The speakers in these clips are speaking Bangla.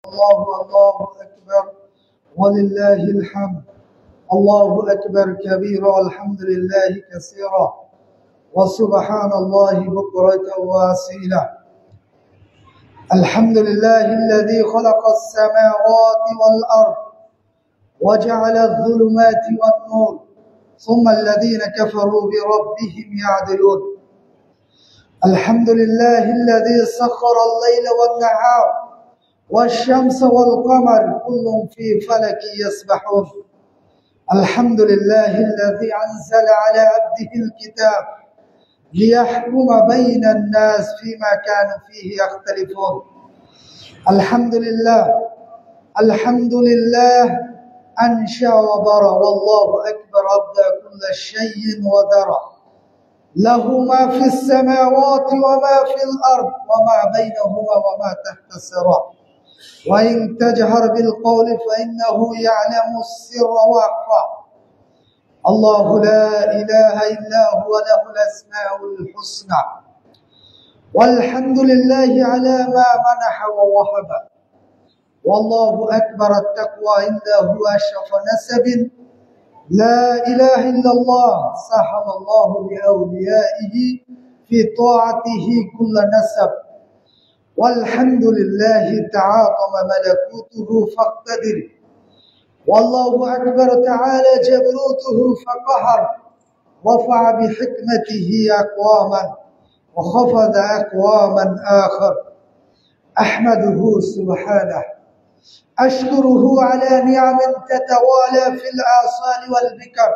الله أكبر ولله الحمد. الله أكبر كبيرا والحمد لله كثيرا وسبحان الله بكرة وأصيلا. الحمد لله الذي خلق السماوات والأرض وجعل الظلمات والنور ثم الذين كفروا بربهم يعدلون. الحمد لله الذي سخر الليل والنهار والشمس والقمر كل في فلك يسبحون. الحمد لله الذي أنزل على عبده الكتاب ليحكم بين الناس فيما كانوا فيه يختلفون. الحمد لله أنشأ وبرى والله أكبر أبدى كل شيء ودرى. له ما في السماوات وما في الأرض وما بينهما وما تحت الثرى. وإن تجهر بالقول فإنه يعلم السر وأخفى. الله لا إله إلا هو له الأسماء الحسنى. والحمد لله على ما منح ووهب. والله أكبر التقوى عنده أشرف نسب. لا إله إلا الله سهل الله لأوليائه في طاعته كل نسب. والحمد لله تعاظم ملكوته فاقتدر. والله أكبر تعالى جبروته فقهر. رفع بحكمته أقواما وخفض أقواما آخر. أحمده سبحانه أشكره على نعم تتوالى في الآصال والبكر.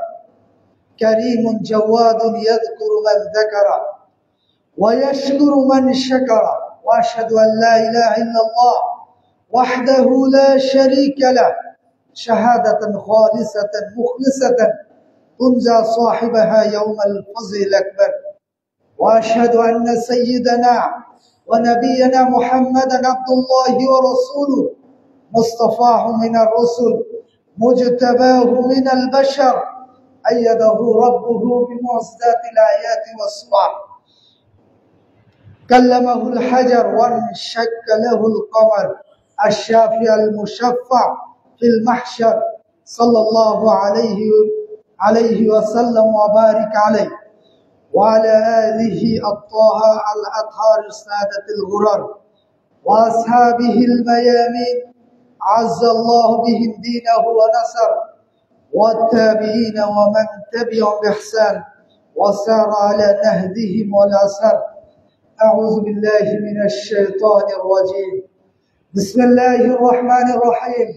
كريم جواد يذكر من ذكر ويشكر من شكر. وأشهد أن لا إله إلا الله وحده لا شريك له شهادة خالصة مخلصة تنجى صاحبها يوم الفضل الأكبر. وأشهد أن سيدنا ونبينا محمدا عبد الله ورسوله مصطفاه من الرسل مجتباه من البشر أيده ربه بمعجزات الآيات والسور. كلمه الحجر وانشق له القمر الشافع المشفع في المحشر صلى الله عليه وسلم وبارك عليه وعلى آله الطه الأطهار السادة الغرر وأصحابه الميامين عز الله بهم دينه ونصر. والتابعين ومن تبعهم بإحسان وسار على نهجهم والأثر. أعوذ بالله من الشيطان الرجيم. بسم الله الرحمن الرحيم.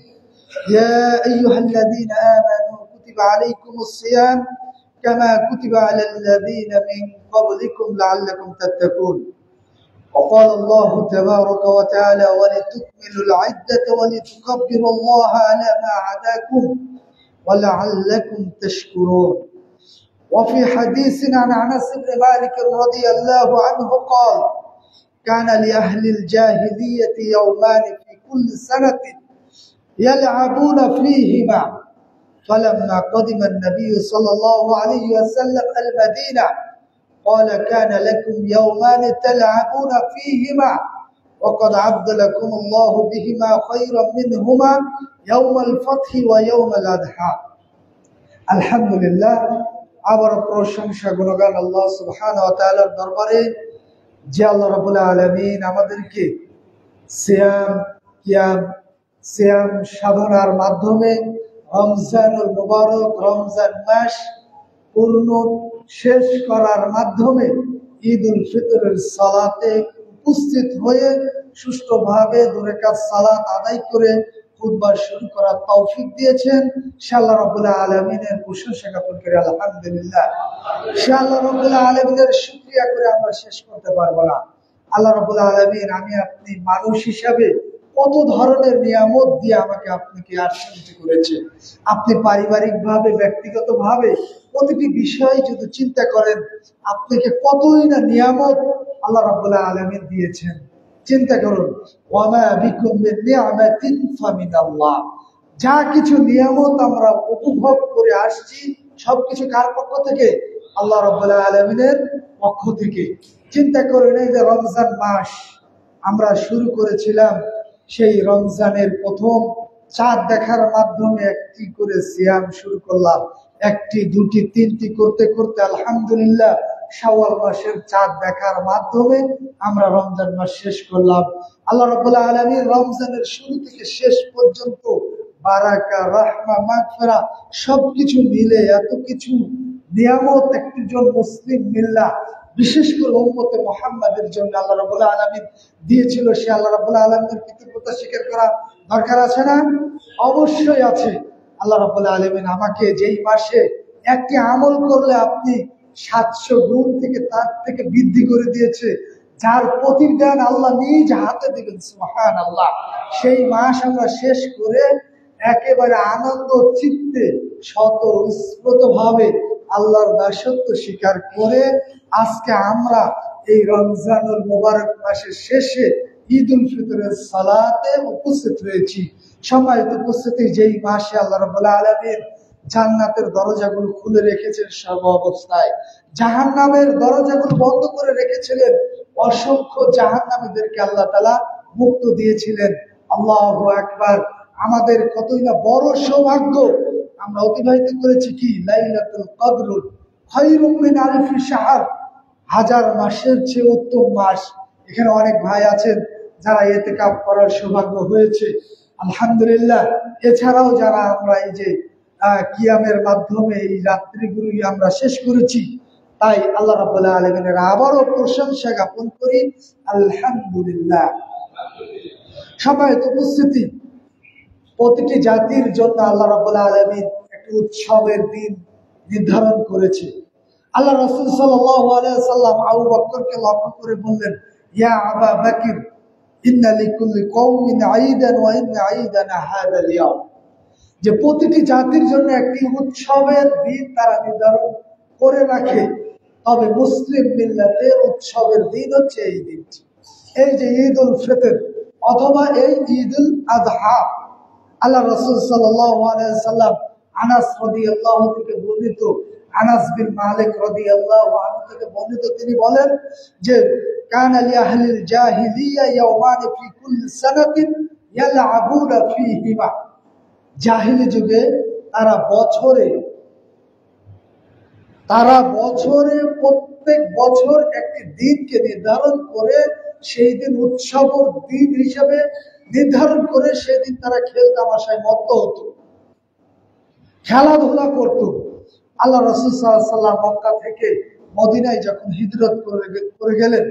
يا أيها الذين آمنوا كتب عليكم الصيام كما كتب على الذين من قبلكم لعلكم تتقون. وقال الله تبارك وتعالى ولتكملوا العدة ولتكبروا الله على ما هداكم ولعلكم تشكرون. وفي حديث عن أنس بن مالك رضي الله عنه قال كان لأهل الجاهلية يومان في كل سنة يلعبون فيهما. فلما قدم النبي صلى الله عليه وسلم المدينة قال كان لكم يومان تلعبون فيهما وقد عبدلكم الله بهما خيرا منهما يوم الفتح ويوم الأضحى. الحمد لله আবার প্রশংসা গুণগান আল্লাহ সুবহানাহু ওয়া তাআলার দরবারে যে আল্লাহ রাব্বুল আলামিন আমাদেরকে সিয়াম সাধনার মাধ্যমে রমজানুল মুবারক রমজান মাস পূর্ণ শেষ করার মাধ্যমে ঈদুল ফিতরের সালাতে উপস্থিত হয়ে সুষ্ঠুভাবে 2 রাকাত সালাত আদায় করে খুতবা শুরু করার তৌফিক দিয়েছেন। আল্লাহ রাব্বুল আলামিনের প্রশংসা জ্ঞাপন করি আলহামদুলিল্লাহ। আল্লাহ রাব্বুল আলামিনের শুকরিয়া করে আমরা শেষ করতে পারবো না। আল্লাহ রাব্বুল আলামিন আমি আপনি মানুষ হিসাবে কত ধরনের নিয়ামত দিয়ে আমাকে আপনাকে আশীর্বাদ করেছে। আপনি পারিবারিকভাবে ব্যক্তিগতভাবে প্রতিটি বিষয় যদি চিন্তা করেন আপনাকে কতই না নিয়ামত আল্লাহ রাব্বুল আলামিন দিয়েছেন। চিন্তা করুন ওয়ামা বিকুম মিন নি'মাতিন ফামিনাল্লাহ। যা কিছু নিয়ামত আমরা উপভোগ করে আসছি সবকিছু কার পক্ষ থেকে? আল্লাহ রাব্বুল আলামিনের পক্ষ থেকে। চিন্তা করুন এই যে রমজান মাস আমরা শুরু করেছিলাম সেই রমজানের প্রথম চাঁদ দেখার মাধ্যমে একটি করে সিয়াম শুরু করলাম। একটি, দুটি, তিনটি করতে করতে আলহামদুলিল্লাহ শাওয়াল মাসের চাঁদ দেখার মাধ্যমে আমরা রমজান মাস শেষ করলাম। আল্লাহ রাব্বুল আলামিন রমজানের শুরু থেকে শেষ পর্যন্ত বারাকা, রাহমা, মাগফিরা সবকিছু মিলে এত কিছু নিয়ামত একজন মুসলিম মিল্লাহ, বিশেষ করে উম্মতে মুহাম্মাদের জন্য আল্লাহ রাব্বুল আলামিন দিয়েছিল। সে আল্লাহ রাব্বুল আলামিনের কৃতজ্ঞতা স্বীকার করা দরকার আছে না? অবশ্যই আছে। আল্লাহ রাব্বুল আলামিন আমাকে যেই মাসে একটি আমল করলে আপনি 700 গুণ থেকে তার থেকে বৃদ্ধি করে দিয়েছে, যার প্রতিদান আল্লাহ নিজ হাতে দিবেন, সুবহানাল্লাহ। সেই মাস আমরা শেষ করে একেবারে আনন্দ চিত্তে স্বতঃস্ফূর্ত ভাবে আল্লাহর দাসত্ব স্বীকার করে আজকে আমরা এই রমজানুল মুবারক মাসের শেষে ঈদ উল ফিতরের সালাতে উপস্থিত হয়েছি। সম্মানিত উপস্থিতি, যেই মাসে আল্লাহ রাব্বুল আলামিন জান্নাতের দরজাগুলো খুলে রেখেছেন সর্ব অবস্থায়, জাহান্নামের দরজাগুলো বন্ধ করে রেখেছিলেন, অসংখ্য জাহান্নামীদেরকে আল্লাহ তাআলা মুক্ত দিয়েছিলেন। আল্লাহু আকবার। আমাদের কতই না বড় সৌভাগ্য, আমরা অতিবাহিত করেছি কি লাইলাতুল কদর খায়রুম মিন আলফি শাহর, হাজার মাসের চেয়ে উত্তম মাস। এখানে অনেক ভাই আছেন যারা ইতিকাফ করার সৌভাগ্য হয়েছে, আলহামদুলিল্লাহ। এছাড়াও যারা আমরা এই যে কিয়ামের মাধ্যমে এই রাত্রিগুলো আমরা শেষ করেছি, তাই আল্লাহ রাব্বুল আলামিনের আবারও প্রশংসা জ্ঞাপন করি, আলহামদুলিল্লাহ। সম্মানিত উপস্থিতি, প্রতিটি জাতির জন্য আল্লাহ রাব্বুল আলামিন একটি উৎসবের দিন নির্ধারণ করেছে। আল্লাহ রাসূল সাল্লাল্লাহু আলাইহি ওয়াসাল্লাম আবু বকরকে লক্ষ্য করে বললেন, ইয়া আবা বকর ইন্না লিকুল্লি কওমিন ঈদান ওয়া ইন্না ঈদানা হাযাল ইয়াওম, যে প্রতিটি জাতির জন্য একটি উৎসবের দিন তারা নির্ধারণ করে রাখে, তবে মুসলিম মিল্লাতের উৎসবের দিন হচ্ছে এই দিনটি, এই যে ঈদ উল ফিতর অথবা এই ঈদ উল আযহা। আল্লাহ রাসূল সাল্লাল্লাহু আলাইহি ওয়াসাল্লাম আনাস রাদিয়াল্লাহু থেকে বর্ণিত, আনাস বিন মালিক রাদিয়াল্লাহু আনহু থেকে বর্ণিত, তিনি বলেন যে কানা লি আহলিল জাহিলিয়া ইয়াওমান ফি কুল্লি সানাতিন ইয়ালআবুনা ফীহিমা, জাহিলি যুগে তারা বছরে প্রত্যেক বছর একটি দিনকে নির্ধারণ করে সেই দিন উৎসবের দিন হিসেবে নির্ধারণ করে সেই দিন তারা খেল তামাশায় মত্ত হতো, খেলাধুলা করত। আল্লাহ রাসূল সাল্লাল্লাহু আলাইহি ওয়াসাল্লাম মক্কা থেকে মদিনায় যখন হিজরত করে গেলেন,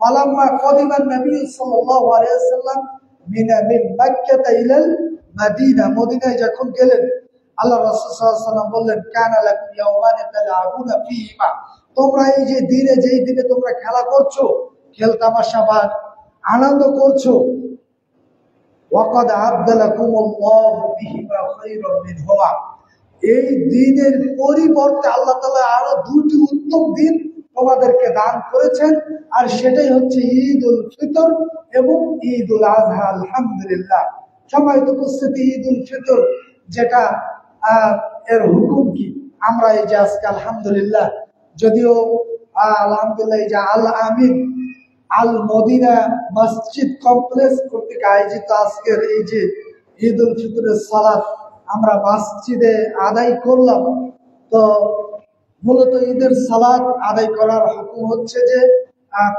ফালাম্মা কদিমান নবী সাল্লাল্লাহু আলাইহি ওয়াসাল্লাম মিন মক্কা ইলাল মদিনা, মদিনায় যখন গেলেন আল্লাহ রাসূল সাল্লাল্লাহু আলাইহি ওয়াসাল্লাম বললেন, কানা লাকুম ইয়াওমান তালআবুনা ফীহিমা, তোমরা এই যে দিনে, যেই দিনে তোমরা খেলা করছো, খেল তামাশা বা আনন্দ করছো, ওয়াকাদ আবদালাকুমুল্লাহু বিহিমা খায়রাম মিনহুমা, এই দিনের পরিবর্তে আল্লাহ তাআলা আরো দুটি উত্তম দিন তোমাদেরকে দান করেছেন, আর সেটাই হচ্ছে ঈদ উল ফিতর এবং ঈদ উল আযহা। আলহামদুলিল্লাহ। সম্মানিত উপস্থিতি, ঈদ উল ফিতর যেটা এর হুকুম কি, আমরা এই যে আজকে আলহামদুলিল্লাহ, যদিও আলহামদুলিল্লাহ এই যে আল আমিন আল মদিনা মসজিদ কমপ্লেক্স কর্তৃক আয়োজিত আজকের এই যে ঈদ উল ফিতরের সালাত আমরা মসজিদে আদায় করলাম, তো মূলত ঈদের সালাত আদায় করার হুকুম হচ্ছে যে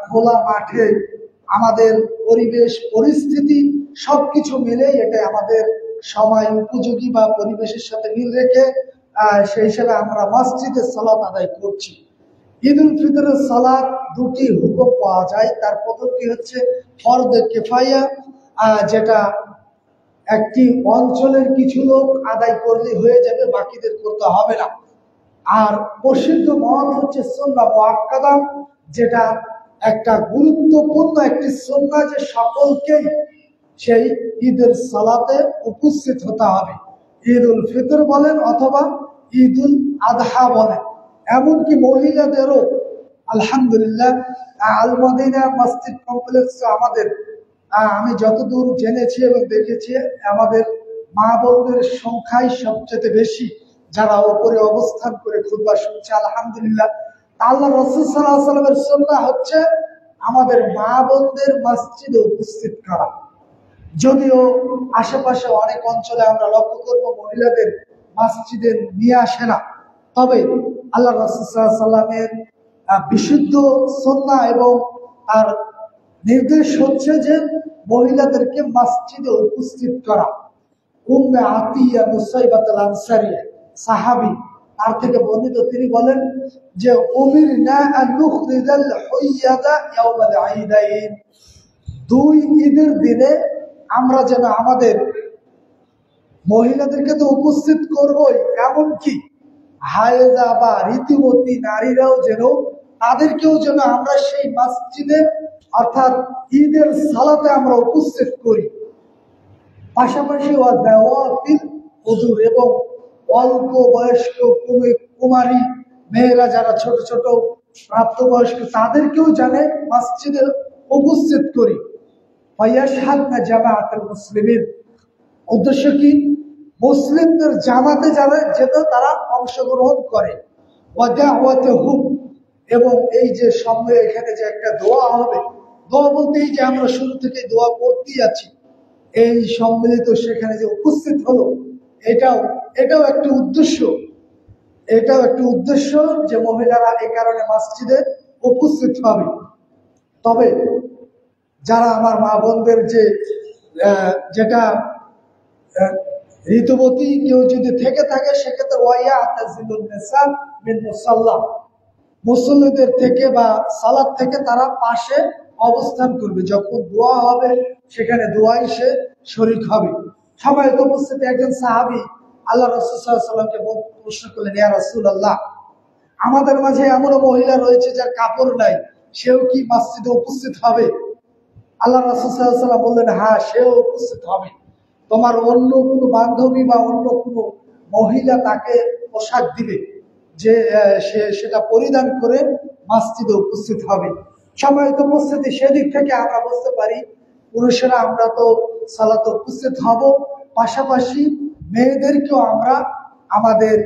খোলা মাঠে আমাদের পরিবেশ পরিস্থিতি সবকিছু মিলে এটা আমাদের সময় উপযোগী বা পরিবেশের সাথে মিল রেখে সেই হিসাবে আমরা মসজিদে সালাত আদায় করছি। ঈদ উল ফিতরের সালাত দুটি হুকুম পাওয়া যায়। তার প্রথমটি হচ্ছে ফরদে কিফায়া, যেটা একটি অঞ্চলের কিছু লোক আদায় করলে হয়ে যাবে, বাকিদের করতে হবে না। আর প্রসিদ্ধ মত হচ্ছে সুন্নাহ মুআক্কাদা, যেটা একটা গুরুত্বপূর্ণ একটি সুন্নাহ, যে সকলকেই সেই ঈদের সালাতে উপস্থিত হতে হবে। ঈদ উল ফিতর বলেন অথবা ঈদ উল আযহা বলেন, এমনকি মহিলাদেরও আলহামদুলিল্লাহ আল মদিনা মসজিদ কমপ্লেক্স আমাদের, আমি যতদূর জেনেছি এবং দেখেছি, আমাদের মা বোনদের সংখ্যাই সবচেয়ে বেশি যারা উপরে অবস্থান করে খুতবা শুনছে। আলহামদুলিল্লাহ। আল্লাহ রাসূল সাল্লাল্লাহু আলাইহি ওয়াসাল্লামের সুন্নাহ হচ্ছে আমাদের মা বোনদের মসজিদে উপস্থিত করা। যদিও আশেপাশে অনেক অঞ্চলে আমরা লক্ষ্য করব মহিলাদের মসজিদে নিয়ে আসে না, তবে আল্লাহ রাসূল সাল্লাল্লাহু আলাইহি সাল্লামের বিশুদ্ধ সুন্নাহ এবং তার নির্দেশ হচ্ছে যে মহিলাদেরকে মসজিদে উপস্থিত করা। উম্মে আতিয়া মুসাইবাত আল আনসারিয়া সাহাবী, তার থেকে বর্ণিত, তিনি বলেন যে উমিরনা আন নুখরিজাল হুইয়াদা ইয়াউমাল ঈদাইন, দুই ঈদের দিনে আমরা যেন আমাদের মহিলাদেরকে তো উপস্থিত করবই, এমনকি হায়েজা বা ঋতুবতী নারীরাও যেন, তাদেরকেও যেন আমরা সেই মসজিদে অর্থাৎ ঈদের সালাতে আমরা উপস্থিত করি। পাশাপাশি এবং অল্প বয়স্ক কুমারী মেয়েরা যারা ছোট ছোট প্রাপ্তবয়স্ক, তাদেরকেও জানে মসজিদে উপস্থিত করি। মুসলিমিন, উদ্দেশ্য কি? মুসলিমদের জামাতে যারা যেন তারা অংশগ্রহণ করে। এবং এই যে সামনে এখানে যে একটা দোয়া হবে, দোয়া বলতে এই যে আমরা শুরু থেকে দোয়া করতেই আছি, এই সম্মিলিত সেখানে যে উপস্থিত হলো, এটাও একটা উদ্দেশ্য, যে মহিলারা এই কারণে মসজিদে উপস্থিত হবে। তবে যারা আমার মা বোনদের যেটা ঋতুবতী কেউ যদি থেকে থাকে, সেক্ষেত্রে মুসল্লিদের থেকে বা সালাত থেকে তারা পাশে অবস্থান করবে, যখন দোয়া হবে সেখানে দোয়াই সে শরীক হবে। সবাই তো উপস্থিত একজন সাহাবী আল্লাহ রাসূল সাল্লাল্লাহু আলাইহি ওয়াসাল্লামকে প্রশ্ন করলেন, ইয়া রাসূলুল্লাহ, আমাদের মাঝে এমনও মহিলা রয়েছে যার কাপড় নাই, সেও কি মসজিদে উপস্থিত হবে? আল্লাহ রাসূল সাল্লাল্লাহু আলাইহি ওয়াসাল্লাম বললেন, হ্যাঁ, সেও উপস্থিত হবে। তোমার অন্য কোনো বান্ধবী বা অন্য কোনো মহিলা তাকে পোশাক দিবে, যে সে সেটা পরিধান করে মসজিদে উপস্থিত হবে। সবাই তো উপস্থিতি, সেদিক থেকে আমরা বুঝতে পারি পুরুষেরা আমরা তো সালাতে উপস্থিত হব, পাশাপাশি মেয়েদেরকেও আমরা আমাদের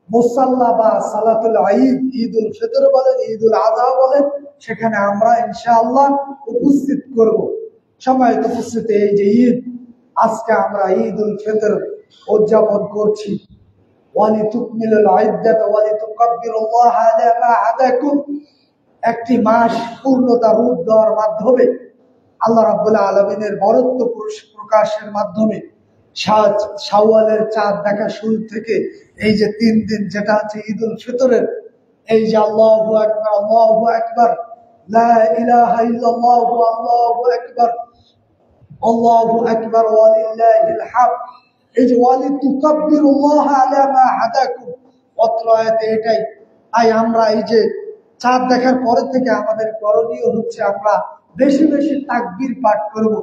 মুসাল্লা বা সালাতুল ঈদ, ঈদুল ফিতর বলেন, ঈদুল আযহা বলেন, সেখানে আমরা ইনশাআল্লাহ উপস্থিত করব। সম্মানিত উপস্থিতি, এই যে ঈদ, আজকে আমরা ঈদুল ফিতর উদযাপন করছি। ওয়ালিতুকমিলুল ইদ্দাত ওয়ালিতুকাব্বিরুল্লাহ আলা মা হাদাকুম, একটি মাস পূর্ণতা রূপ দেওয়ার মাধ্যমে, আল্লাহ রাব্বুল আলামিনের বরত্ব প্রকাশের মাধ্যমে শাওয়ালের চাঁদ দেখা শুরু থেকে এই যে 3 দিন যেটা হচ্ছে ঈদুল ফিতরের, এই যে আল্লাহু আকবার, আল্লাহু আকবার, লা ইলাহা ইল্লাল্লাহু, আল্লাহু আকবার, আল্লাহু আকবার, ওয়ালিল্লাহিল হামদ, এই যে ওয়ালিতুকাব্বিরুল্লাহ আলা মা হাদাকুম, অত্র আয়াতে এটাই। তাই আমরা এই যে চাঁদ দেখার পরে থেকে আমাদের করণীয় হচ্ছে আমরা বেশি বেশি তাকবীর পাঠ করব।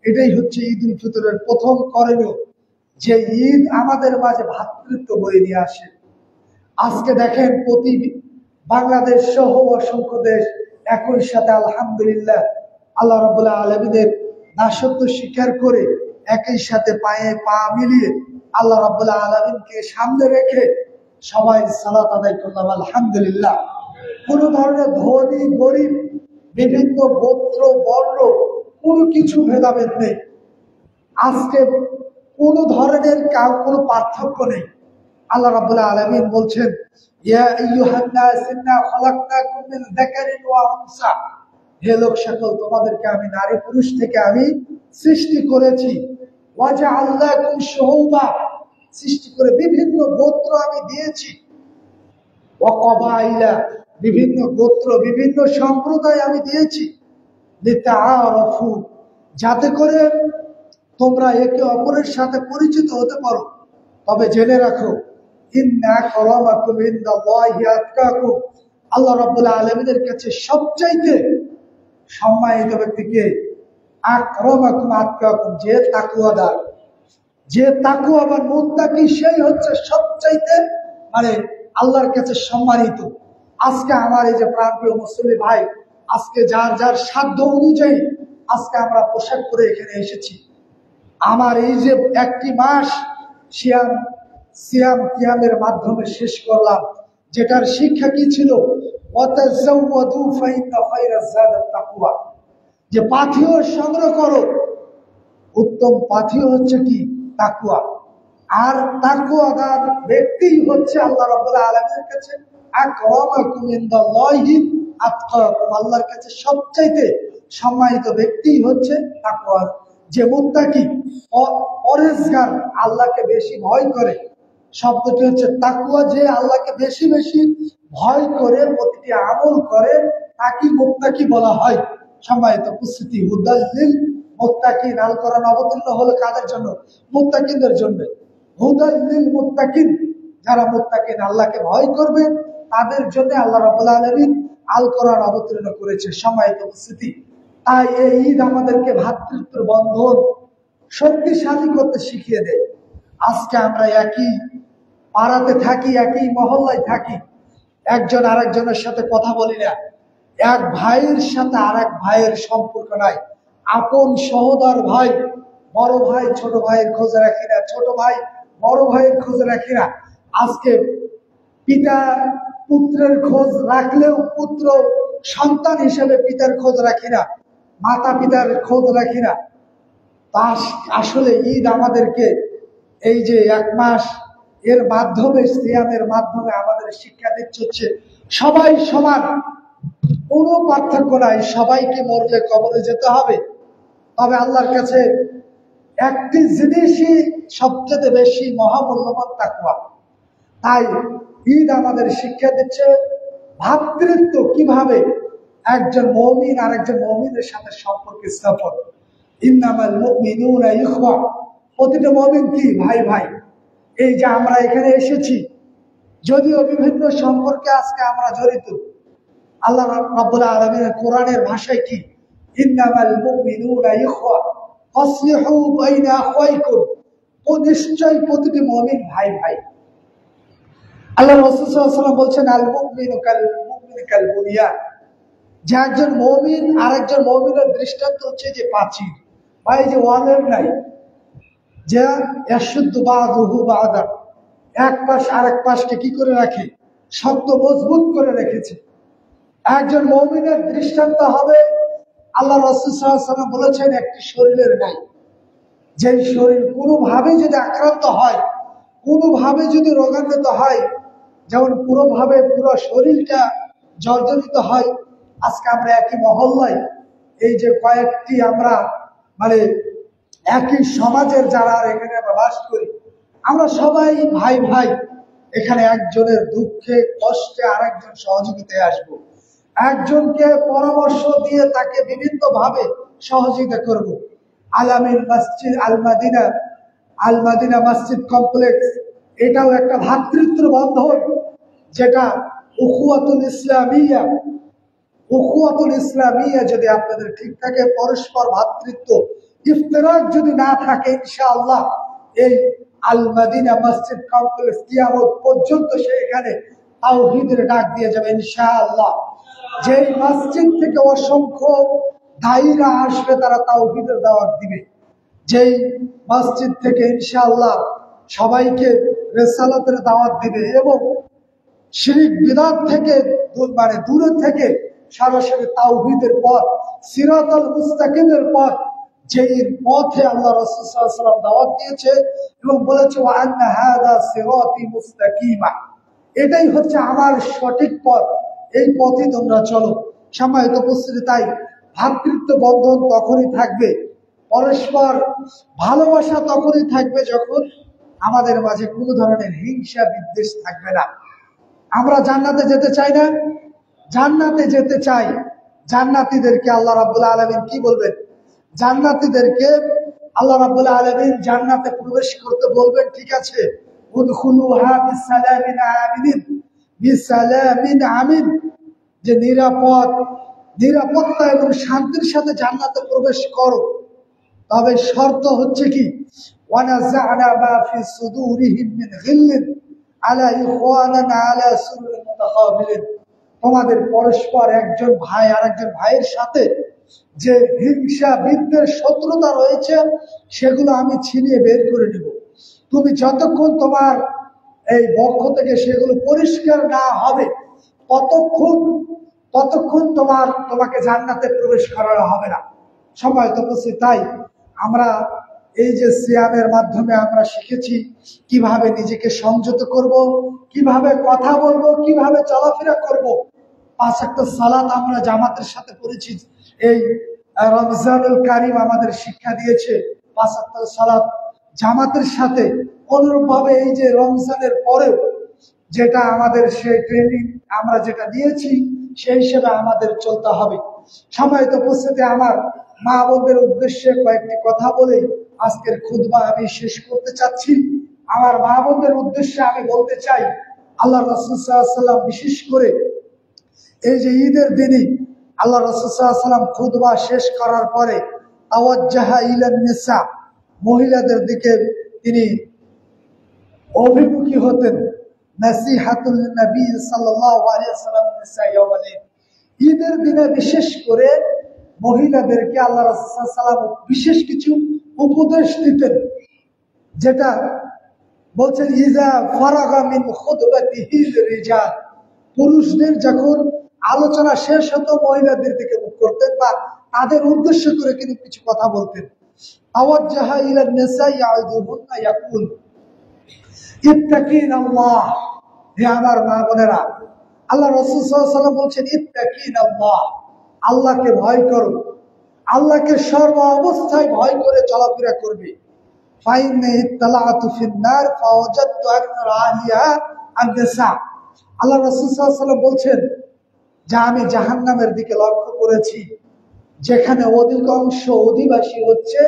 এটাই হচ্ছে ঈদুল ফিতরের প্রথম করণীয়, যে ঈদ আমাদের মাঝে ভ্রাতৃত্ব বয়ে নিয়ে আসে। আজকে দেখেন প্রতি বাংলাদেশ সহ অসংখ্য দেশ একই সাথে আলহামদুলিল্লাহ আল্লাহ রাব্বুল আলামিনের দাসত্ব স্বীকার করে একই সাথে পায়ে পা মিলিয়ে আল্লাহ রাব্বুল আলামিনকে সামনে রেখে সবাই সালাত আদায় করলাম আলহামদুলিল্লাহ। কোন ধরনের ধনী গরিব, বিভিন্ন গোত্র বর্ণ, কোনো কিছু ভেদাভেদ নেই। আজকে কোন ধরনের কোনো পার্থক্য নেই। আল্লাহ রাব্বুল আলামিন বলছেন, ইয়া আইয়ুহান নাস ইন্না খালাকনাকুম মিন যাকারিন ওয়া উনসা, হে লোক সকল, তোমাদেরকে আমি নারী পুরুষ থেকে আমি সৃষ্টি করেছি। ওয়া জাআলনাকুম শুউবা, সৃষ্টি করে বিভিন্ন গোত্র আমি দিয়েছি। ওয়া কবাইলা, বিভিন্ন গোত্র বিভিন্ন সম্প্রদায় আমি দিয়েছি। লিতাআরাফু, যাতে করে তোমরা একে অপরের সাথে পরিচিত হতে পারো। তবে জেনে রাখো, ইন্না আকরামাকুম ইনদাল্লাহি আতকাকুম, আল্লাহ রাব্বুল আলামিনের কাছে সবচাইতে সম্মানিত ব্যক্তিকে আকরামাকুম আতকাকুম, যে তাকওয়াদার, যে তাকওয়াবান মুত্তাকি, সেই হচ্ছে সবচাইতে আল্লাহর কাছে সম্মানিত। আজকে আমার এই যে প্রাণপ্রিয় মুসলিম ভাই, আজকে যার যার সাধ্য অনুযায়ী আজকে আমরা পোশাক পরে এখানে এসেছি। আমার এই যে একটি মাস সিয়াম কিয়ামের মাধ্যমে শেষ করলাম, যেটার শিক্ষা কি ছিল? ওয়াতাযাওয়াদু ফাইন্না খায়রাজ যাদি তাকওয়া, যে পাথেয় সংগ্রহ করো, উত্তম পাথী হচ্ছে কি? তাকওয়া। আর তাকওয়াদার ব্যক্তি হচ্ছে আল্লাহ রাব্বুল আলামিনের কাছে আকরামাকুম ইনদাল্লাহি আতকাকুম, আল্লাহর কাছে সবচাইতে সম্মানিত ব্যক্তি হচ্ছে তাকওয়া, যে মুত্তাকি, পরেজগার, আল্লাহকে বেশি ভয় করে। শব্দটি হচ্ছে তাকওয়া, যে আল্লাহকে বেশি বেশি ভয় করে প্রতিটি আমল করে, তাকে মুত্তাকি বলা হয়। সম্মানিত উপস্থিতি, হুদাল্লিল মুত্তাকিন, আল কোরআন অবতীর্ণ হলো কাদের জন্য? মুত্তাকিনদের জন্য। হুদাল্লিল মুত্তাকিন, যারা মুত্তাকিন, আল্লাহকে ভয় করবে, তাদের জন্য আল্লাহ রাব্বুল আলামিন আল কোরআন অবতীর্ণ করেছে। সম্মানিত উপস্থিতি, তাই এই ঈদ আমাদেরকে ভ্রাতৃত্বের বন্ধন শক্তিশালী করতে শিখিয়ে দেয়। আজকে আমরা একই পাড়াতে থাকি, একই মহল্লায় থাকি, একজন আরেকজনের সাথে কথা বলি না, এক ভাইয়ের সাথে আর এক ভাইয়ের সম্পর্ক নাই, আপন সহোদর ভাই, বড় ভাই ছোট ভাইয়ের খোঁজ রাখি না, ছোট ভাই বড় ভাইয়ের খোঁজ রাখি না। আজকে পিতা পুত্রের খোঁজ রাখলেও পুত্র সন্তান হিসেবে পিতার খোঁজ রাখি না, মাতা পিতার খোঁজ রাখি না। তা আসলে ঈদ আমাদেরকে এই যে এক মাস এর মাধ্যমে, সিয়ামের মাধ্যমে আমাদের শিক্ষা দিচ্ছে হচ্ছে সবাই সমান, কোনো পার্থক্য নাই, সবাইকে মরলে কবরে যেতে হবে। তবে আল্লাহর কাছে একটি জিনিসই সবচেয়ে বেশি মহামূল্যবান, তাকওয়া। তাই ঈদ আমাদের শিক্ষা দিচ্ছে ভ্রাতৃত্ব কিভাবে একজন মুমিন আর একজন মুমিনের সাথে সম্পর্ক স্থাপন। ইন্নামাল মুমিনুনা ইখওয়া, প্রতিটা মুমিন কি? ভাই ভাই। এই যে আমরা এখানে এসেছি, যদিও বিভিন্ন সম্পর্কে আজকে আমরা জড়িত, আল্লাহ রাব্বুল আলামিনের কোরআনের ভাষায় কি? ইন্নামাল মুমিনুনা ইখওয়া ফাসলিহু বাইনা আখওয়াইকুম, ও নিশ্চয় প্রতিটি মুমিন ভাই ভাই। আল্লাহ রাসূল সাল্লাল্লাহু আলাইহি ওয়াসাল্লাম বলছেন, আল মুমিনু কাল বুনিয়ান, যে একজন মুমিন আর একজন মুমিনের দৃষ্টান্ত হচ্ছে যে প্রাচীর, বা এই যে ওয়ালের নাই, যে ইয়াশুদ্দু বাযুহু বাযা, এক পাশ আরেক পাশকে কি করে রাখে? শক্ত মজবুত করে রেখেছে। একজন মুমিনের দৃষ্টান্ত হবে, আল্লাহ রাসূল সাল্লাল্লাহু আলাইহি ওয়াসাল্লাম বলেছেন, একটি শরীরের নাই, যে শরীর কোনোভাবে যদি আক্রান্ত হয়, কোনোভাবে যদি রোগান্বিত হয়, যেমন পুরোভাবে পুরো শরীরটা জর্জরিত হয়। আজকে আমরা একই মহল্লায়, এই যে কয়েকটি আমরা মানে একই সমাজের যারা এখানে আমরা বাস করি, আমরা সবাই ভাই ভাই। এখানে একজনের দুঃখে কষ্টে আরেকজন সহযোগিতায় আসবো, একজনকে পরামর্শ দিয়ে তাকে বিভিন্ন ভাবে সহযোগিতা করব। আলামিন মসজিদ আল মাদিনা মসজিদ কমপ্লেক্স, এটাও একটা ভ্রাতৃত্ব বন্ধন, যেটা উখওয়াতুল ইসলামিয়া। উখওয়াতুল ইসলামিয়া যদি আপনাদের ঠিক থাকে, পরস্পর ভ্রাতৃত্ব, ইফতিরাক যদি না থাকে, ইনশাআল্লাহ এই আল মাদিনা মসজিদ কমপ্লেক্স কিয়ামত পর্যন্ত সেখানে তাওহীদের ডাক দিয়ে যাবে ইনশাআল্লাহ। যেই মসজিদ থেকে অসংখ্য দায়ীরা আসবে, তারা তাওহীদের দাওয়াত দিবে। যেই মসজিদ থেকে ইনশাআল্লাহ সবাইকে রিসালাতের দাওয়াত দিবে, এবং শিরক বিদআত থেকে মানে দূরে থেকে সরাসরি তাওহীদের পথ, সিরাতাল মুস্তাকিমের পথ, যেই পথে আল্লাহ রাসূল সাল্লাল্লাহু আলাইহি ওয়াসাল্লাম দাওয়াত দিয়েছে এবং বলেছে, ওয়া আন্না হাযা সিরাতি মুস্তাকিমা, এটাই হচ্ছে আমার সঠিক পথ, এই পথে তোমরা চলো। সম্মানিত উপস্থিতি, তাই ভ্রাতৃত্ব বন্ধন তখনই থাকবে, পরস্পর ভালোবাসা তখনই থাকবে যখন আমাদের মাঝে কোনো ধরনের হিংসা বিদ্বেষ থাকবে না। আমরা জান্নাতে যেতে চাই না? জান্নাতে যেতে চাই। জান্নাতীদেরকে আল্লাহ রাব্বুল আলামিন কি বলবেন? জান্নাতীদেরকে আল্লাহ রাব্বুল আলামিন জান্নাতে প্রবেশ করতে বলবেন, ঠিক আছে, উদখুলুহা বিসালামিন আমিনিন, বিসালামিন আমিন, যে নিরাপত্তা এবং শান্তির সাথে জান্নাতে প্রবেশ করো। তবে শর্ত হচ্ছে কি? ওয়ানাযা'না মা ফি সুদুরিহিম মিন গিল্লিন আলা ইখওয়ানান আলা সুরুরিন মুতাকাবিলিন, তোমাদের পরস্পর একজন ভাই আর একজন ভাইয়ের সাথে যে হিংসা বিদ্বেষ শত্রুতা রয়েছে, সেগুলো আমি ছিনিয়ে বের করে নিব। তুমি যতক্ষণ তোমার এই পক্ষ থেকে সেগুলো পরিষ্কার না হবে, ততক্ষণ তোমাকে জান্নাতে প্রবেশ করানো হবে না। সময় তো বলছি। তাই আমরা এই যে সিয়ামের মাধ্যমে আমরা শিখেছি কিভাবে নিজেকে সংযত করব, কিভাবে কথা বলবো, কিভাবে চলাফেরা করব। 5 ওয়াক্ত সালাত আমরা জামাতের সাথে পড়েছি। এই রমজানুল কারীম আমাদের শিক্ষা দিয়েছে 5 ওয়াক্ত সালাত জামাতের সাথে। অনুরূপভাবে এই যে রমজানের পরেও যেটা আমাদের সেই ট্রেনিং আমরা যেটা দিয়েছি সেই হিসেবে আমাদের চলতে হবে। সম্মানিত উপস্থিতি, আমার মা বোনদের উদ্দেশ্যে কয়েকটি কথা বলে আজকের খুতবা আমি শেষ করতে চাচ্ছি। আমার মা বোনদের উদ্দেশ্যে আমি বলতে চাই, আল্লাহ রাসূল সাল্লাল্লাহু আলাইহি ওয়াসাল্লাম বিশেষ করে এই যে ঈদের দিনই আল্লাহ রাসূল সাল্লাল্লাহু আলাইহি ওয়াসাল্লাম খুতবা শেষ করার পরে তাওয়াজ্জাহা ইলান নিসা, মহিলাদের দিকে তিনি অভিমুখী হতেন। নাসিহাতুল নবী সাল্লাল্লাহু আলাইহি ওয়াসাল্লাম নিসা ইয়াউমাল ঈদ, ঈদের দিনে বিশেষ করে মহিলাদেরকে আল্লাহ রাসূল সাল্লাল্লাহু আলাইহি ওয়াসাল্লাম বিশেষ কিছু উপদেশ দিতেন, যেটা বলছেন ইজা ফারাগা মিন খুতবাতিহিল রিজাল, পুরুষদের যখন আলোচনা শেষ হতো মহিলাদের দিকে মুখ করতেন বা তাদের উদ্দেশ্য করে কিন্তু কিছু কথা বলতেন। তাওয়াজ্জাহা ইলান নিসা ইয়াউযুহুন্না ইয়াকুল ইত্তাকিনাল্লাহ, হে আমার মা বোনেরা, আল্লাহ রাসূল সাল্লাল্লাহু আলাইহি ওয়াসাল্লাম বলছেন ইত্তাকিনাল্লাহ, আল্লাহকে ভয় করো, আল্লাহকে সর্ব অবস্থায় ভয় করে চলাফেরা করবে। ফাইন্নী ইত্তালাতু ফিন নার ফাওয়াজাদতু আকতার আহলিহা আন-নিসা, আল্লাহ রাসূল সাল্লাল্লাহু আলাইহি ওয়াসাল্লাম বলছেন যে আমি জাহান্নামের দিকে লক্ষ্য করেছি, যেখানে অধিকাংশ অধিবাসী হচ্ছে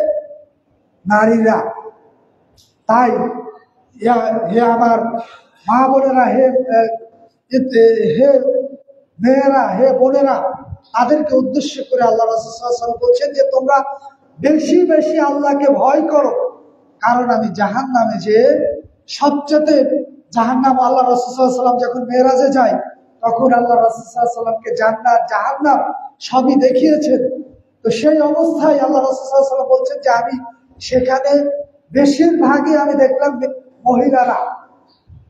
নারীরা। তাই হে আমার মা বোনেরা, হে মেয়েরা, হে বোনেরা, তাদেরকে উদ্দেশ্য করে আল্লাহ রাসূল সাল্লাল্লাহু আলাইহি ওয়াসাল্লাম বলছেন যে তোমরা বেশি বেশি আল্লাহকে ভয় করো, কারণ আমি জাহান্নামে যে সবচেয়ে জাহান্নাম, আল্লাহ রাসূল সাল্লাল্লাহু আলাইহি ওয়াসাল্লাম যখন মেরাজে যায় তখন আল্লাহ রাসূল সাল্লাল্লাহু আলাইহি ওয়াসাল্লামকে জান্নাত জাহান্নাম সবই দেখিয়েছেন। তো সেই অবস্থায় আল্লাহ রাসূল সাল্লাল্লাহু আলাইহি ওয়াসাল্লাম বলছেন যে আমি সেখানে বেশিরভাগই আমি দেখলাম মহিলারা।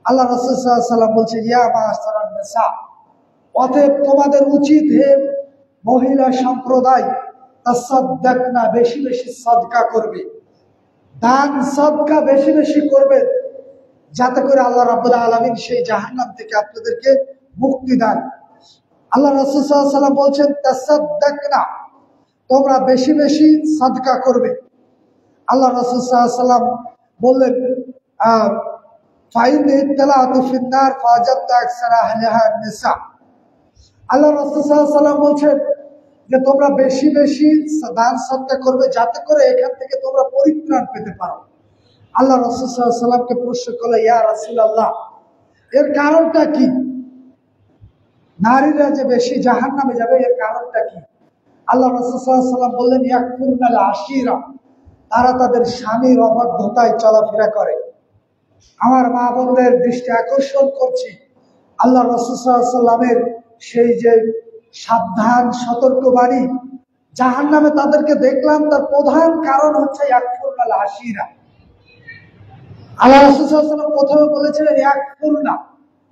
আল্লাহ রাসূল সাল্লাল্লাহু আলাইহি ওয়াসাল্লাম বলছেন ইয়া মা'শারান নিসা, অতএব তোমাদের উচিত হে মহিলা সম্প্রদায় তাসাদদাকনা, বেশি বেশি সাদকা করবে, দান সদকা বেশি বেশি করবে, যাতে করে আল্লাহ রাব্বুল আলামিন সেই জাহান্নাম থেকে আপনাদেরকে মুক্তি দেন। আল্লাহ রাসূল সাল্লাল্লাহু আলাইহি ওয়াসাল্লাম বলছেন তাসাদদাকনা, তোমরা বেশি বেশি সাদকা করবে। আল্লাহ রাসূল সাল্লাল্লাহু আলাইহি ওয়াসাল্লাম বললেন ফাইন্নী ইত্তালাতু ফিন নার ফাওয়াজাদতু আকসারা আহলিহা নিসা, আল্লাহ রাসূল সাল্লাল্লাহু আলাইহি ওয়াসাল্লাম বলছেন যে তোমরা বেশি বেশি দান সদকা করবে, যাতে করে এখান থেকে তোমরা পরিত্রাণ পেতে পারো। আল্লাহ রাসূল সাল্লাল্লাহু আলাইহি ওয়াসাল্লামকে প্রশ্ন করলো, ইয়া রাসূলুল্লাহ, এর কারণটা কি? নারীরা যে বেশি জাহান্নামে যাবে এর কারণটা কি? আল্লাহ রাসূল সাল্লাল্লাহু আলাইহি ওয়াসাল্লাম বললেন ইয়াকফুরনাল আশিরা, তারা তাদের স্বামীর অবাধ্যতায় চলাফেরা করে। আমার মা বোনদের দৃষ্টি আকর্ষণ করছি, আল্লাহ রাসূল সাল্লাল্লাহু আলাইহি ওয়াসাল্লামের সেই যে সাবধান সতর্কবাণী, জাহান্নামে তাদেরকে দেখলাম তার প্রধান কারণ হচ্ছে ইয়াকফুরনাল আশিরা। আল্লাহ রাসূল সাল্লাল্লাহু আলাইহি ওয়াসাল্লাম প্রথমে বলেছিলেন ইয়াকফুরনা,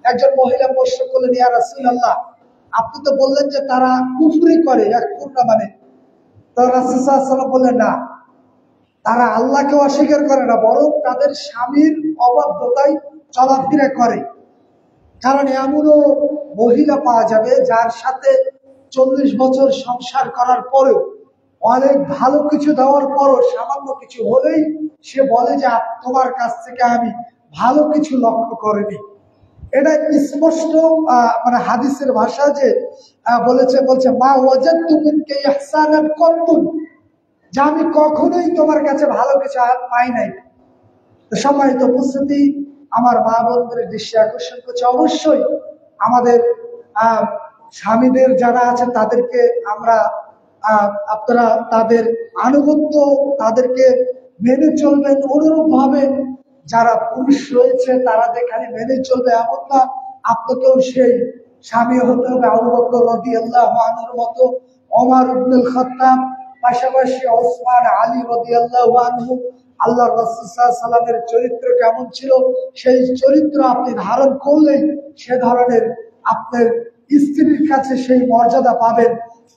একজন মহিলা প্রশ্ন করলেন ইয়া রাসূলুল্লাহ, আপনি তো বললেন যে তারা কুফরি করে, ইয়াকফুরনা মানে? তো রাসূল সাল্লাল্লাহু আলাইহি ওয়াসাল্লাম বললেন না, তারা আল্লাহকে অস্বীকার করে না, বরং তাদের স্বামীর অবাধ্যতায় চলাফেরা করে। কারণ এমনও মহিলা পাওয়া যাবে যার সাথে 40 বছর সংসার করার পরেও, অনেক ভালো কিছু দেওয়ার পরও সামান্য কিছু হলেই সে বলে যে তোমার কাছ থেকে আমি ভালো কিছু লক্ষ্য করিনি। এটা স্পষ্ট মানে হাদিসের ভাষা যে বলছে মা ওয়াজাদতু মিনকা ইহসানান কত্তুন, যে আমি কখনোই তোমার কাছে ভালো কিছু পাই নাই। সম্মানিত উপস্থিতি, আমার মা বোনদের দৃষ্টি আকর্ষণ করছে, অবশ্যই আমাদের স্বামীদের যারা আছে তাদেরকে আমরা আপনারা তাদের আনুগত্য, তাদেরকে মেনে চলবেন। অনুরূপ ভাবে যারা পুরুষ রয়েছে তারা যেখানে মেনে চলবে এমন না, আপনাকেও সেই স্বামী হতে হবে আবু বকর রাদিয়াল্লাহু আনহুর মতো, ওমর ইবনুল খাত্তাব, পাশাপাশি ওসমান, আলী রাদিয়াল্লাহু আনহু। আল্লাহ রাসূল সাল্লাল্লাহু আলাইহি ওয়াসাল্লামের চরিত্র কেমন ছিল সেই চরিত্র আপনি ধারণ করলেই সে ধরনের আপনার স্ত্রীর কাছে সেই মর্যাদা পাবেন।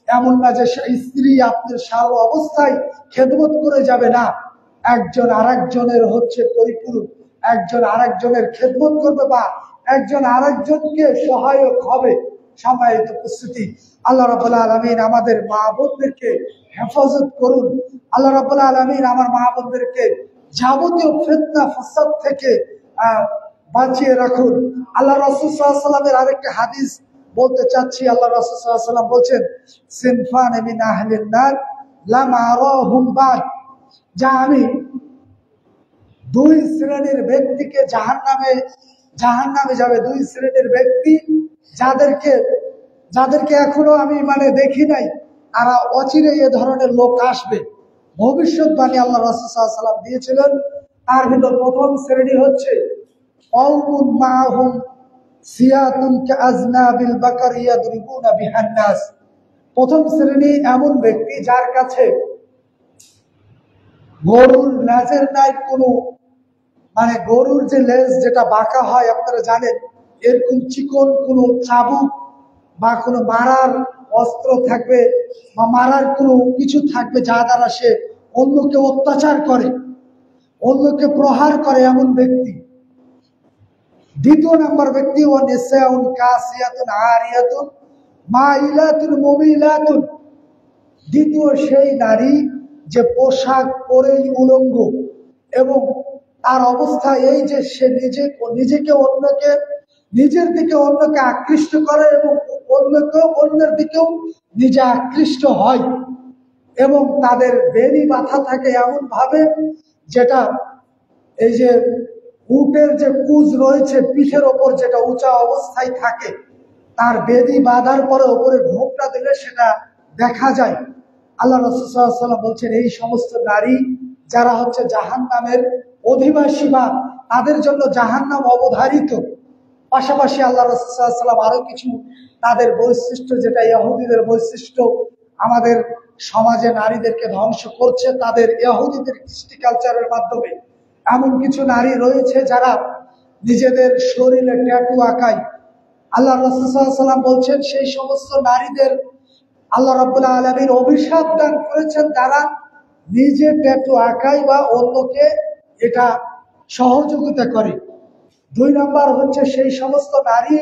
এমন না যে সেই স্ত্রী আপনার সারা অবস্থায় খেদমত করে যাবে, না, একজন আরেকজনের হচ্ছে পরিপূরক, একজন আরেকজনের খেদমত করবে বা একজন আরেকজনকে সহায়ক হবে। সম্মানিত উপস্থিতি, আল্লাহ রাব্বুল আলামিন আমাদের মা বোনদেরকে হেফাজত করুন। আল্লাহ রাব্বুল আলামিন আমার মা বোনদেরকে যাবতীয় ফিতনা ফাসাদ থেকে বাঁচিয়ে রাখুন। আল্লাহ রাসূল সাল্লাল্লাহু আলাইহি ওয়াসাল্লামের আরেকটা হাদিস বলতে চাচ্ছি। আল্লাহ রাসূল সাল্লাল্লাহু আলাইহি ওয়াসাল্লাম বলছেন, সিনফান মিন আহলিন নার লাম আরাহুম বাদ, যা আমি দুই শ্রেণীর ব্যক্তিকে জাহান্নামে যাবে, দুই শ্রেণীর ব্যক্তি যাদেরকে এখনো আমি দেখি নাই, তারা অচিরে এ ধরনের লোক আসবে। ভবিষ্যৎবাণী আল্লাহ রাসূল সাল্লাল্লাহু আলাইহি ওয়াসাল্লাম দিয়েছিলেন। তার ভিতর প্রথম শ্রেণী হচ্ছে কওমুন মাআহুম সিয়াতুন কাআজনাবিল বাকার ইয়াদরিবুনা বিহান নাস। প্রথম শ্রেণী এমন ব্যক্তি যার কাছে গরুর লেজের নাই কোনো, গরুর যে লেজ যেটা বাঁকা হয় আপনারা জানেন, এরকম চিকন কোনো চাবুক বা কোনো মারার অস্ত্র থাকবে বা মারার কোনো কিছু থাকবে যা দ্বারা সে অন্যকে অত্যাচার করে, অন্যকে প্রহার করে, এমন ব্যক্তি। দ্বিতীয় নম্বর ব্যক্তি ও নিসাউন কাসিয়াতুন আরিয়াতুন মাইলাতুন মুমিলাতুন। দ্বিতীয় সেই নারী যে পোশাক পরেই উলঙ্গ এবং তার অবস্থা এই যে সে নিজের দিকে অন্যকে আকৃষ্ট করে এবং অন্যের দিকেও নিজে আকৃষ্ট হয়, এবং তাদের বেনি বাঁধা থাকে এমন ভাবে যেটা এই যে উটের যে কুজ রয়েছে পিঠের ওপর যেটা উঁচা অবস্থায় থাকে, তার বেদি বাঁধার পরে ওপরে ঘোমটা দিলে সেটা দেখা যায়। আল্লাহ রাসূল সাল্লাল্লাহু আলাইহি ওয়াসাল্লাম বলছেন, এই সমস্ত নারী যারা হচ্ছে জাহান্নামের অধিবাসী বা তাদের জন্য জাহান্নাম অবধারিত। পাশাপাশি আল্লাহ রাসূল সাল্লাল্লাহু আলাইহি ওয়াসাল্লাম আরো কিছু তাদের বৈশিষ্ট্য, যেটা ইহুদিদের বৈশিষ্ট্য, আমাদের সমাজে নারীদেরকে ধ্বংস করছে তাদের ইহুদিদের কৃষ্টি কালচারের মাধ্যমে। এমন কিছু নারী রয়েছে যারা নিজেদের শরীরে ট্যাটু আঁকায়। আল্লাহ রাসূল সাল্লাল্লাহু আলাইহি ওয়াসাল্লাম বলছেন, সেই সমস্ত নারীদের আল্লাহ রাব্বুল আলামিন অভিশাপ দান করেছেন যারা নিজে ট্যাটু আঁকায় বা অন্যকে এটা সহযোগিতা করে। দুই নাম্বার হচ্ছে সেই সমস্ত নারী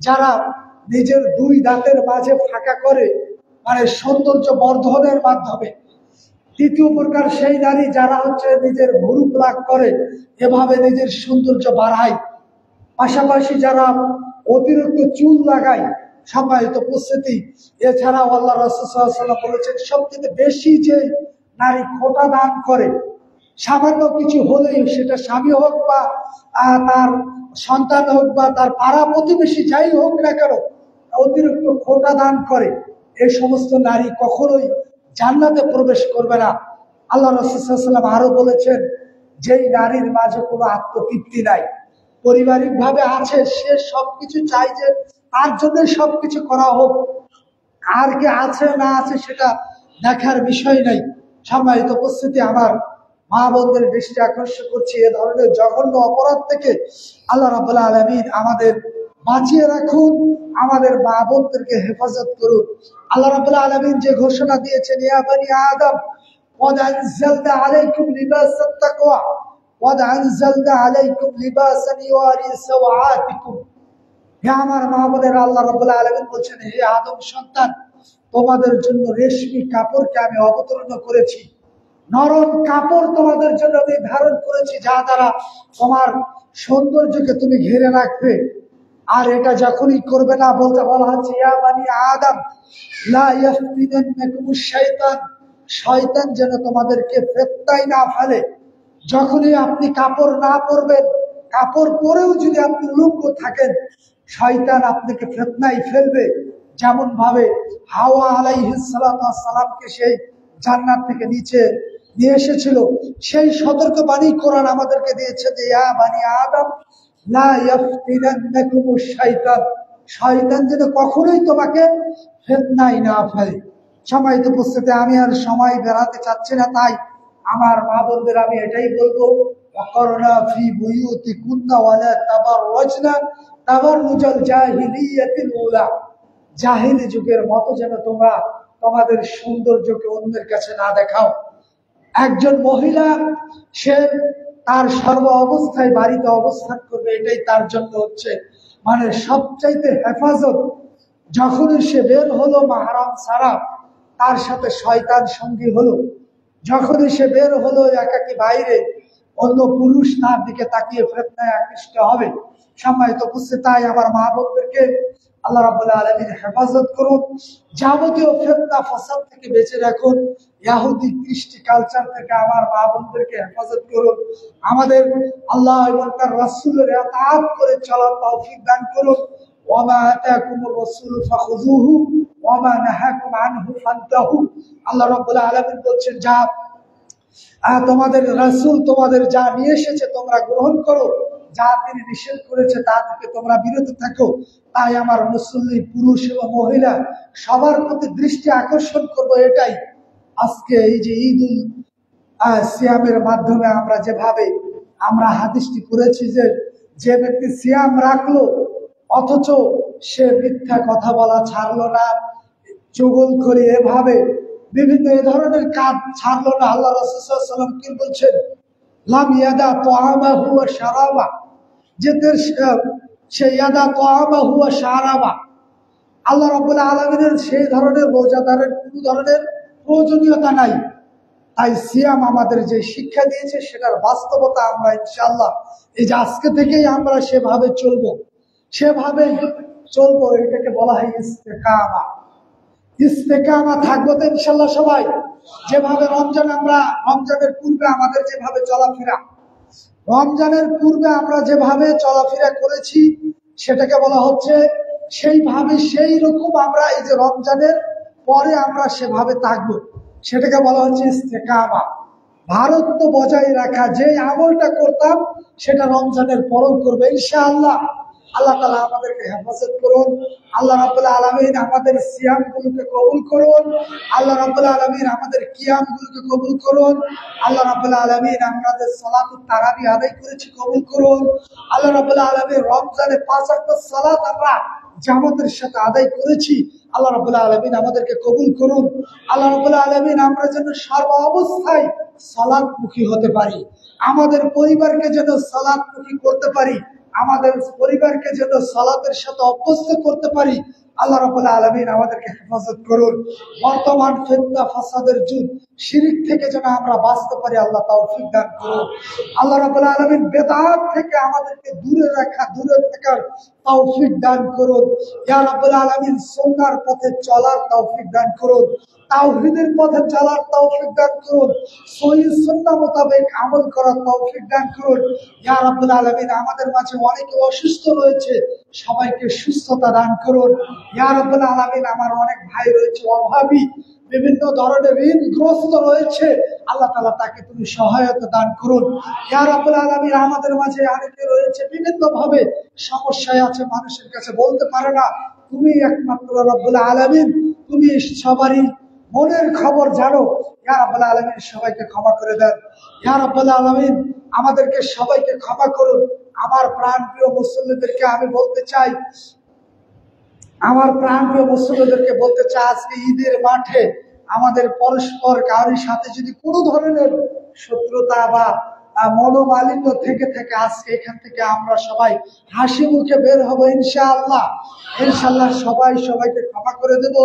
যারা নিজের দুই দাঁতের মাঝে ফাঁকা করে, সৌন্দর্য বর্ধনের মাধ্যমে। তৃতীয় প্রকার সেই নারী যারা হচ্ছে নিজের ভুরু প্লাক করে, এভাবে নিজের সৌন্দর্য বাড়ায়। পাশাপাশি যারা অতিরিক্ত চুল লাগায়। সম্মানিত উপস্থিতি, এছাড়াও আল্লাহ রাসূল সাল্লাল্লাহু আলাইহি ওয়াসাল্লাম বলেছেন, সবচেয়ে বেশি যে নারী খোঁটা দান করে, সামান্য কিছু হলেই, সেটা স্বামী হোক বা তার সন্তান হোক বা তার পাড়া প্রতিবেশী যাই হোক না কেন, অতিরিক্ত খোঁটা দান করে, এই সমস্ত নারী কখনোই জান্নাতে প্রবেশ করবে না। আল্লাহ রাসূল সাল্লাল্লাহু আলাইহি ওয়াসাল্লাম আরো বলেছেন, যেই নারীর মাঝে কোনো আত্মতৃপ্তি নাই, পারিবারিক ভাবে আছে, সে সবকিছু চাই যে তার জন্য সবকিছু করা হোক, আর কে আছে না আছে সেটা দেখার বিষয় নাই। সম্মানিত উপস্থিতি, আমার মা বোনদের দৃষ্টি আকর্ষণ করছি, এ ধরনের জঘন্য অপরাধ থেকে আল্লাহ রাব্বুল আলামিন আমাদের বাঁচিয়ে রাখুন, আমাদের মা বোনদেরকে হেফাজত করুন। আল্লাহ রাব্বুল আলামিন যে ঘোষণা দিয়েছেন, ইয়া বনি আদম قد أنزلنا عليكم لباس التقوى قد أنزلنا عليكم لباسا يواري سوآتكم। হে আমার মা বোনেরা, আল্লাহ রাব্বুল আলামিন বলছেন, হে আদম সন্তান, তোমাদের জন্য রেশমি কাপড়কে আমি অবতীর্ণ করেছি, নরম কাপড় তোমাদের জন্য আমি ধারণ করেছি, যা দ্বারা তোমার সৌন্দর্যকে তুমি ঘিরে রাখবে। আর এটা যখনই করবে না, বলা হচ্ছে, ইয়া বনি আদম লা ইয়াফতিনান্নাকুমুশ শাইতান, শয়তান যেন তোমাদেরকে ফিতনায় না ফেলে। যখনই আপনি কাপড় না পরবেন, কাপড় পরেও যদি আপনি উলঙ্গ থাকেন, শয়তান আপনাকে ফিতনায় ফেলবে। যেমন ভাবে হাওয়া আলাইহিস সালামকে সেই জান্নাত থেকে নিচে নিয়ে এসেছিল, সেই সতর্কবাণী কোরআন আমাদেরকে দিয়েছে যে, ইয়া বনি আদম লা ইয়াফতিনান্নাকুমুশ শাইতান, শয়তান যেন কখনোই তোমাকে ফিতনায় না ফেলে। সম্মানিত উপস্থিতি, আমি আর সময় বেড়াতে চাচ্ছি না, তাই আমার মা বোনদের আমি এটাই বলবো, ওয়াকরনা ফি বুয়ুতিকুন্না ওয়ালা তাবাররাজনা তাবাররুজাল জাহিলিয়াতিল উলা। জাহিলি যুগের মতো যেন তোমরা তোমাদের সৌন্দর্যকে অন্যের কাছে না দেখাও। একজন মহিলা সে তার সর্ব অবস্থায় বাড়িতে অবস্থান করবে, এটাই তার জন্য হচ্ছে মানে সবচাইতে হেফাজত। যখনই সে বের হলো মাহরাম ছাড়া, তার সাথে শয়তান সঙ্গী হলো, যখনই সে বের হলো একাকী বাইরে, অন্য পুরুষ তার দিকে তাকিয়ে ফিতনায় আকৃষ্ট হবে। সম্মানিত উপস্থিতি, তাই আমার মা বোনদেরকে আল্লাহ রাব্বুল আলামিন হেফাজত করুন, যাবতীয় ফিতনা ফাসাদ থেকে বেঁচে রাখুন, ইহুদি কৃষ্টি কালচার থেকে আমার মা বোনদেরকে হেফাজত করুন, আমাদের আল্লাহ এবং তার রাসূলের ইতাআত করে চলার তৌফিক দান করুন। ওয়ামা আতাকুমুর রাসূলু ফাখুযুহু ওয়ামা নাহাকুম আনহু ফান্তাহু। আল্লাহ রাব্বুল আলামিন বলছেন, যা তোমাদের রাসূল তোমাদের যা নিয়ে এসেছে তোমরা গ্রহণ করো, যা তিনি নিষেধ করেছে তা থেকে তোমরা বিরত থাকো। তাই আমার মুসল্লি পুরুষ এবং মহিলা সবার প্রতি দৃষ্টি আকর্ষণ করবো এটাই, আজকে এই যে ঈদুল সিয়ামের মাধ্যমে আমরা যেভাবে আমরা হাদিসটি করেছি যে যে ব্যক্তি সিয়াম রাখলো অথচ সে মিথ্যা কথা বলা ছাড়লো না, চুগলখড়ি এভাবে বিভিন্ন এ ধরনের কাজ ছাড়লো না, আল্লাহ রাসূল সাল্লাল্লাহু আলাইহি ওয়াসাল্লাম কি বলছেন, লাম ইয়াদা তাআমাহু ওয়া শারাবা, যে সে ইয়াদা তাআমাহু ওয়া শারাবা, আল্লাহ রাব্বুল আলামিনের সেই ধরনের রোজাদারের কোনো ধরনের প্রয়োজনীয়তা নাই। তাই সিয়াম আমাদের যে শিক্ষা দিয়েছে সেটার বাস্তবতা আমরা ইনশাআল্লাহ এই যে আজকে থেকেই আমরা সেভাবে চলবো, সেভাবে চলবো, এটাকে বলা হয় ইস্তেকামা। ইস্তেকামা থাকবো তো ইনশাআল্লাহ সবাই। যেভাবে রমজানের পূর্বে আমাদের যেভাবে চলাফেরা, রমজানের পূর্বে আমরা যেভাবে চলাফেরা করেছি সেটাকে বলা হচ্ছে সেইভাবে সেই রকম আমরা এই যে রমজানের পরে আমরা সেভাবে থাকবো, সেটাকে বলা হচ্ছে ইস্তেকামা। ভারত বজায় রাখা, যে আমলটা করতাম সেটা রমজানের পরও করবে ইনশাআল্লাহ। আল্লাহ তাআলা আমাদেরকে হেফাজত করুন, আল্লাহ রাব্বুল আলামিন আমাদের সিয়ামগুলোকে কবুল করুন, আল্লাহ রাব্বুল আলামিন আমাদের কিয়ামগুলোকে কবুল করুন, আল্লাহ রাব্বুল আলামিন আমাদের সালাতুত তারাবি আদায় করেছি কবুল করুন, আল্লাহ রাব্বুল আলামিন রমজানে 5 ওয়াক্ত সালাত আমরা জামাতের সাথে আদায় করেছি, আল্লাহ রাব্বুল আলামিন আমাদেরকে কবুল করুন। আল্লাহ রাব্বুল আলামিন আমরা যেন সর্ব অবস্থায় সালাতমুখী হতে পারি, আমাদের পরিবারকে যেন সালাতমুখী করতে পারি, আমাদের পরিবারকে যেন সালাতের সাথে অভ্যস্ত করতে পারি। আল্লাহ রাব্বুল আলামিন আমাদেরকে হেফাজত করুন। বর্তমান ফিতনা ফাসাদের যুগ, শিরক থেকে যেন আমরা বাঁচতে পারি, আল্লাহ তৌফিক দান করুন। আল্লাহ রাব্বুল আলামিন বিদআত থেকে আমাদেরকে দূরে থাকার তৌফিক দান করুন। ইয়া রাব্বুল আলামিন সুন্নাহর পথে চলার তৌফিক দান করুন, তাওহীদের পথে চলার তৌফিক দান করুন, সহিহ সুন্নাহ মোতাবেক আমল করার তৌফিক দান করুন। ইয়া রাব্বুল আলামিন আমাদের মাঝে অনেকে অসুস্থ রয়েছে, সবাইকে সুস্থতা দান করুন। ইয়া রাব্বুল আলামিন আমার অনেক ভাই রয়েছে অভাবী, বিভিন্ন ধরনের ঋণগ্রস্ত রয়েছে, আল্লাহ তাআলা তাকে তুমি সহায়তা দান করুন। ইয়া রাব্বুল আলামিন আমাদের মাঝে অনেকে রয়েছে বিভিন্ন ভাবে সমস্যায় আছে, মানুষের কাছে বলতে পারে না, তুমি একমাত্র রাব্বুল আলামিন, তুমি সবারই মনের খবর জানো। ইয়া রাব্বুল আলামিন সবাইকে ক্ষমা করে দেন। ইয়া রাব্বুল আলামিন আমাদেরকে সবাইকে ক্ষমা করুন। আমার প্রাণপ্রিয় মুসল্লিদেরকে আমি বলতে চাই, আজকে ঈদের মাঠে আমাদের পরস্পর কারোর সাথে যদি কোনো ধরনের শত্রুতা বা মনোমালিন্য থেকে আজকে এখান থেকে আমরা সবাই হাসি মুখে বের হব ইনশাআল্লাহ। ইনশাআল্লাহ সবাইকে ক্ষমা করে দেব,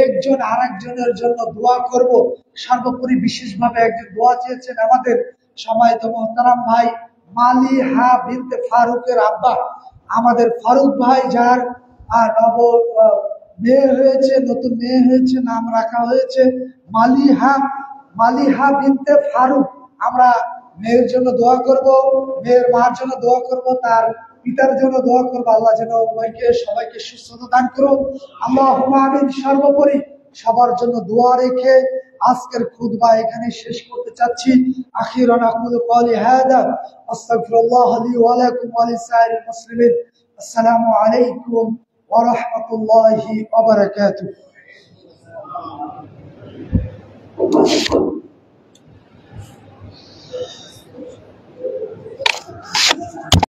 একজন আরেকজনের জন্য দোয়া করব। সর্বোপরি বিশেষভাবে একজন দোয়া চেয়েছেন আমাদের সম্মানিত মোহতারাম ভাই মালিহা বিনতে ফারুকের আব্বা, আমাদের ফারুক ভাই, যার নতুন মেয়ে হয়েছে, নাম রাখা হয়েছে মালিহা বিনতে ফারুক। আমরা মেয়ের জন্য দোয়া করব, মেয়ের মার জন্য দোয়া করব, তার পিতার জন্য দোয়া করবো, আল্লাহ যেন সবাইকে সুস্থতা দান করুন, আল্লাহুম্মা আমিন। সর্বোপরি সবার জন্য দোয়া রেখে আজকের খুতবা এখানে শেষ করতে চাচ্ছি। আখিরান আকুলু ক্বালি হাদা আস্তাগফিরুল্লাহ লি ওয়া লাকুম ওয়া লিসাইরিল মুসলিমিন। আসসালামু আলাইকুম ওয়া রাহমাতুল্লাহি ওয়া বারাকাতুহু।